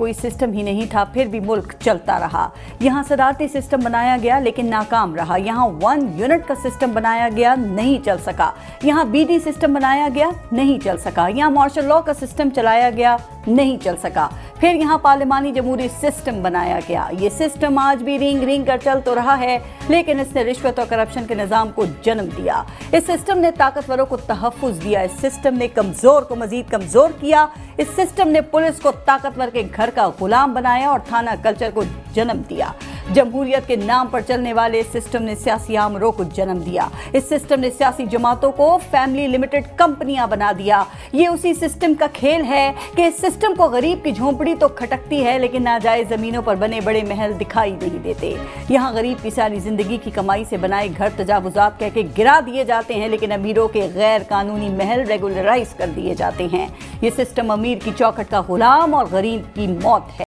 कोई सिस्टम ही नहीं था, फिर भी मुल्क चलता रहा। यहाँ सदारती सिस्टम बनाया गया लेकिन नाकाम रहा। यहाँ 1 यूनिट का सिस्टम बनाया गया, नहीं चल सका। यहाँ बीडी सिस्टम बनाया गया, नहीं चल सका। यहाँ मार्शल लॉ का सिस्टम चलाया गया, नहीं चल सका। फिर यहाँ पार्लिमानी जमहूरी सिस्टम बनाया गया। ये सिस्टम आज भी रिंग कर चल तो रहा है, लेकिन इसने रिश्वत और करप्शन के निज़ाम को जन्म दिया। इस सिस्टम ने ताकतवरों को तहफ़्फ़ुज़ दिया। इस सिस्टम ने कमज़ोर को मज़ीद कमज़ोर किया। इस सिस्टम ने पुलिस को ताकतवर के घर का गुलाम बनाया और थाना कल्चर को जन्म दिया। जमहूरियत के नाम पर चलने वाले इस सिस्टम ने सियासी आमरों को जन्म दिया। इस सिस्टम ने सियासी जमातों को फैमिली लिमिटेड कंपनियां बना दिया। ये उसी सिस्टम का खेल है कि इस सिस्टम को गरीब की झोंपड़ी तो खटकती है, लेकिन नाजायज जमीनों पर बने बड़े महल दिखाई नहीं देते। यहाँ गरीब की सारी जिंदगी की कमाई से बनाए घर तजावुजात कह के गिरा दिए जाते हैं, लेकिन अमीरों के गैर कानूनी महल रेगुलराइज कर दिए जाते हैं। ये सिस्टम अमीर की चौखट का गुलाम और गरीब की मौत है।